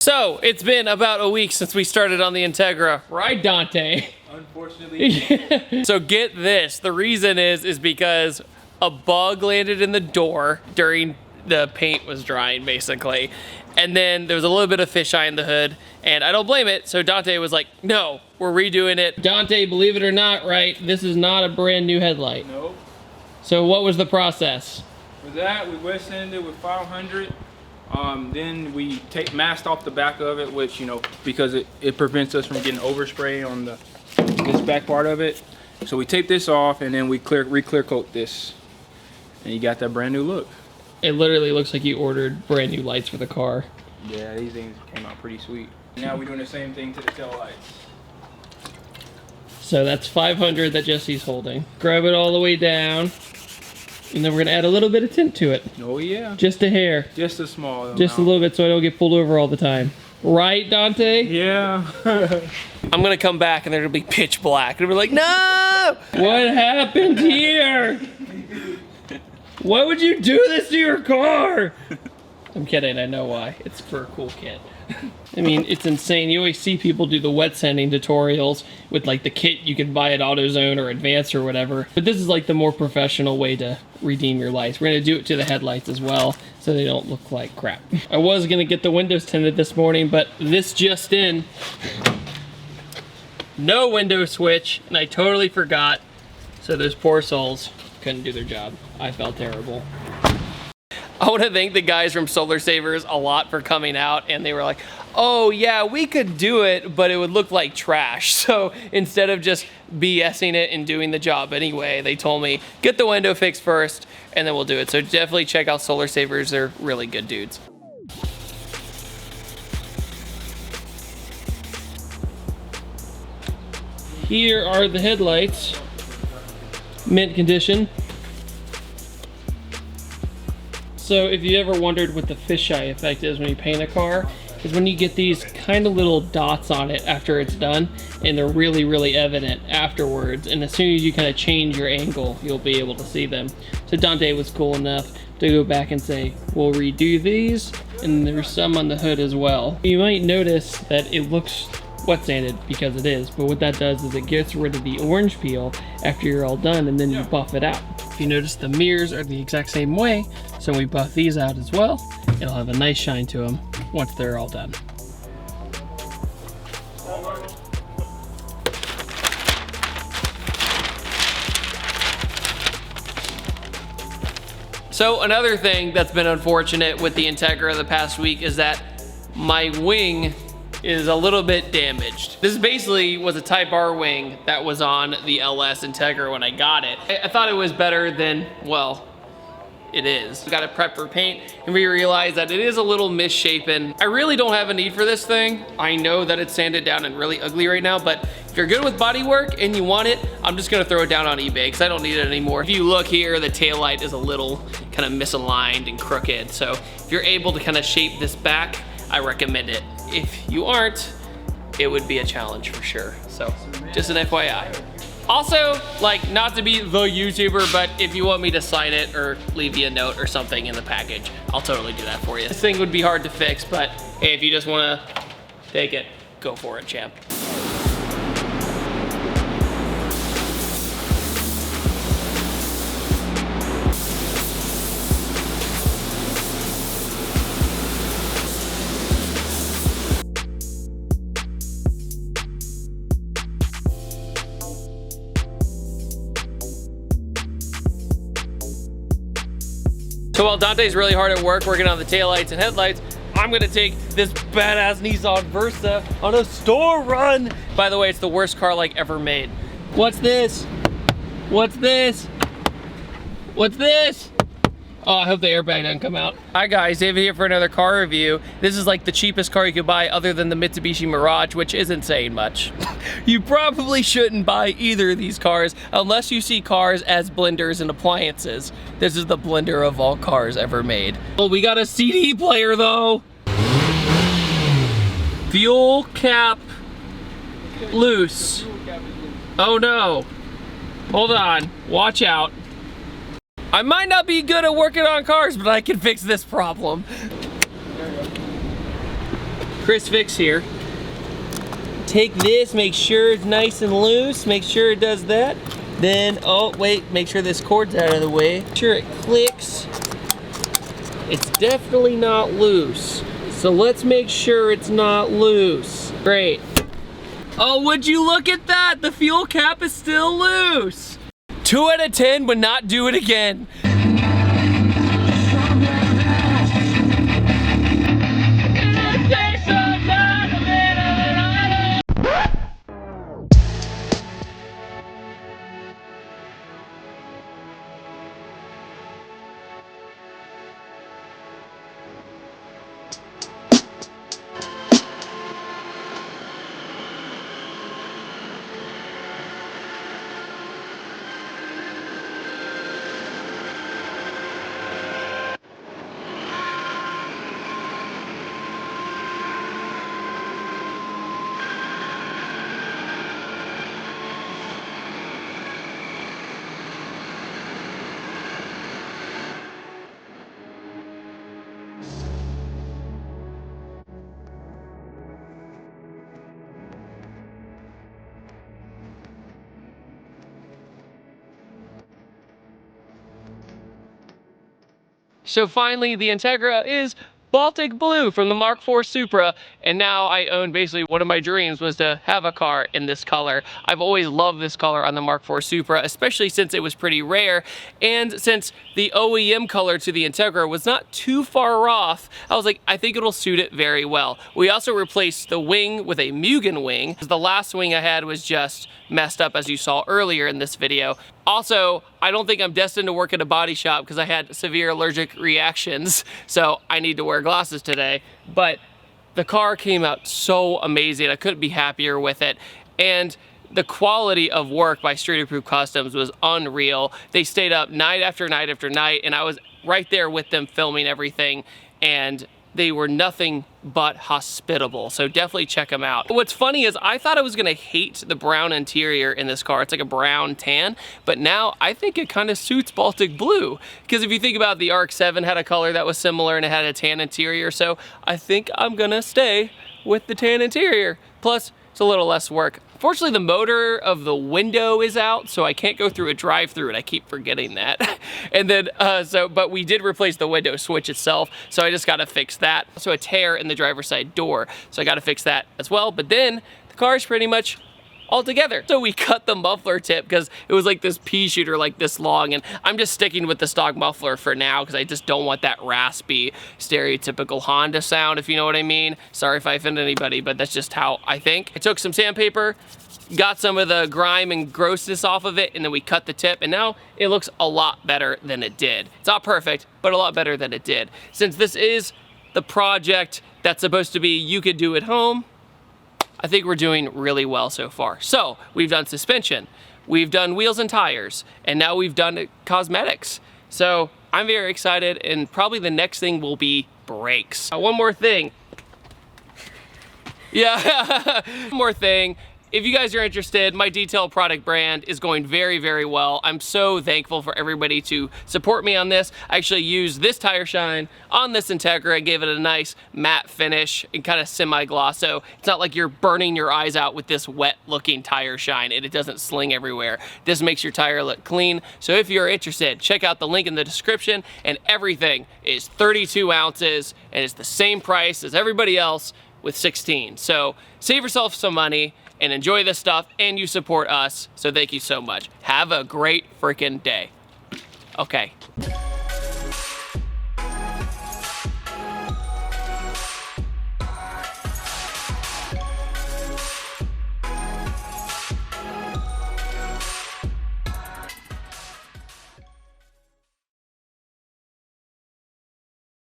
So, it's been about a week since we started on the Integra, right, Dante? Unfortunately. So get this, the reason is because a bug landed in the door during the paint was drying, basically. And then there was a little bit of fisheye in the hood, and I don't blame it, so Dante was like, no, we're redoing it. Dante, believe it or not, right, this is not a brand new headlight. Nope. So what was the process? For that, we wet sanded it with 500. Then we masked off the back of it, which, you know, because it prevents us from getting overspray on this back part of it. So we taped this off, and then we re-clear coat this, and you got that brand new look. It literally looks like you ordered brand new lights for the car. Yeah, these things came out pretty sweet. Now we're doing the same thing to the tail lights. So that's 500 that Jesse's holding. Grab it all the way down, and then we're gonna add a little bit of tint to it. Oh yeah. Just a hair. Just a small amount. Just a little bit so I don't get pulled over all the time. Right, Dante? Yeah. I'm gonna come back and they're gonna be pitch black. And we're like, no! What happened here? Why would you do this to your car? I'm kidding, I know why. It's for a cool kit. I mean, it's insane. You always see people do the wet sanding tutorials with like the kit you can buy at AutoZone or Advance or whatever. But this is like the more professional way to redeem your lights. We're gonna do it to the headlights as well so they don't look like crap. I was gonna get the windows tinted this morning, but this just in. No window switch, and I totally forgot. So those poor souls couldn't do their job. I felt terrible. I want to thank the guys from Solar Savers a lot for coming out, and they were like, oh yeah, we could do it, but it would look like trash. So instead of just BSing it and doing the job anyway, they told me, get the window fixed first, and then we'll do it. So definitely check out Solar Savers, they're really good dudes. Here are the headlights, mint condition. So if you ever wondered what the fisheye effect is when you paint a car, is when you get these kind of little dots on it after it's done, and they're really, really evident afterwards. And as soon as you kind of change your angle, you'll be able to see them. So Dante was cool enough to go back and say, we'll redo these, and there's some on the hood as well. You might notice that it looks wet sanded because it is, but what that does is it gets rid of the orange peel after you're all done, and then you buff it out. If you notice, the mirrors are the exact same way, so we buff these out as well. It'll have a nice shine to them once they're all done. So another thing that's been unfortunate with the Integra the past week is that my wing is a little bit damaged. This basically was a Type R wing that was on the LS Integra when I got it. I thought it was better than, well, it is. We got it prepped for paint, and we realized that it is a little misshapen. I really don't have a need for this thing. I know that it's sanded down and really ugly right now, but if you're good with body work and you want it, I'm just gonna throw it down on eBay because I don't need it anymore. If you look here, the taillight is a little kind of misaligned and crooked. So if you're able to kind of shape this back, I recommend it. If you aren't, it would be a challenge for sure. So just an FYI. Also, like, not to be the YouTuber, but if you want me to sign it or leave you a note or something in the package, I'll totally do that for you. This thing would be hard to fix, but hey, if you just wanna take it, go for it, champ. So while Dante's really hard at work working on the taillights and headlights, I'm gonna take this badass Nissan Versa on a store run. By the way, it's the worst car like ever made. What's this? What's this? What's this? Oh, I hope the airbag doesn't come out. Hi guys, David here for another car review. This is like the cheapest car you could buy other than the Mitsubishi Mirage, which isn't saying much. You probably shouldn't buy either of these cars unless you see cars as blenders and appliances. This is the blender of all cars ever made. Well, we got a CD player though. Fuel cap loose. Oh no. Hold on, watch out. I might not be good at working on cars, but I can fix this problem. Chris Fix here. Take this, make sure it's nice and loose, make sure it does that. Then, oh wait, make sure this cord's out of the way. Make sure it clicks. It's definitely not loose. So let's make sure it's not loose. Great. Oh, would you look at that? The fuel cap is still loose. 2 out of 10 would not do it again. So finally, the Integra is Baltic blue from the Mark IV Supra, and now I own basically one of my dreams was to have a car in this color. I've always loved this color on the Mark IV Supra, especially since it was pretty rare, and since the OEM color to the Integra was not too far off, I was like, I think it'll suit it very well. We also replaced the wing with a Mugen wing, because the last wing I had was just messed up, as you saw earlier in this video. Also, I don't think I'm destined to work at a body shop because I had severe allergic reactions, so I need to wear glasses today. But the car came out so amazing. I couldn't be happier with it. And the quality of work by Street Approved Customs was unreal. They stayed up night after night after night, and I was right there with them filming everything, and they were nothing but hospitable, so definitely check them out. What's funny is I thought I was gonna hate the brown interior in this car. It's like a brown tan, but now I think it kind of suits Baltic blue, because if you think about the RX-7 had a color that was similar and it had a tan interior, so I think I'm gonna stay with the tan interior. Plus, it's a little less work. Fortunately, the motor of the window is out, so I can't go through a drive-through, and I keep forgetting that. And then, but we did replace the window switch itself, so I just gotta fix that. So a tear in the driver's side door, so I gotta fix that as well. But then, the car's pretty much all together. So we cut the muffler tip because it was like this pea shooter like this long, and I'm just sticking with the stock muffler for now because I just don't want that raspy stereotypical Honda sound, if you know what I mean. Sorry if I offend anybody, but that's just how I think. I took some sandpaper, got some of the grime and grossness off of it, and then we cut the tip, and now it looks a lot better than it did. It's not perfect, but a lot better than it did. Since this is the project that's supposed to be you could do at home, I think we're doing really well so far. So we've done suspension, we've done wheels and tires, and now we've done cosmetics. So I'm very excited, and probably the next thing will be brakes. One more thing. Yeah, one more thing. If you guys are interested, my detailed product brand is going very, very well. I'm so thankful for everybody to support me on this. I actually used this tire shine on this Integra and gave it a nice matte finish and kind of semi-gloss. So it's not like you're burning your eyes out with this wet looking tire shine and it doesn't sling everywhere. This makes your tire look clean. So if you're interested, check out the link in the description, and everything is 32 ounces and it's the same price as everybody else with 16. So save yourself some money and enjoy this stuff, and you support us, so thank you so much. Have a great freaking day. Okay.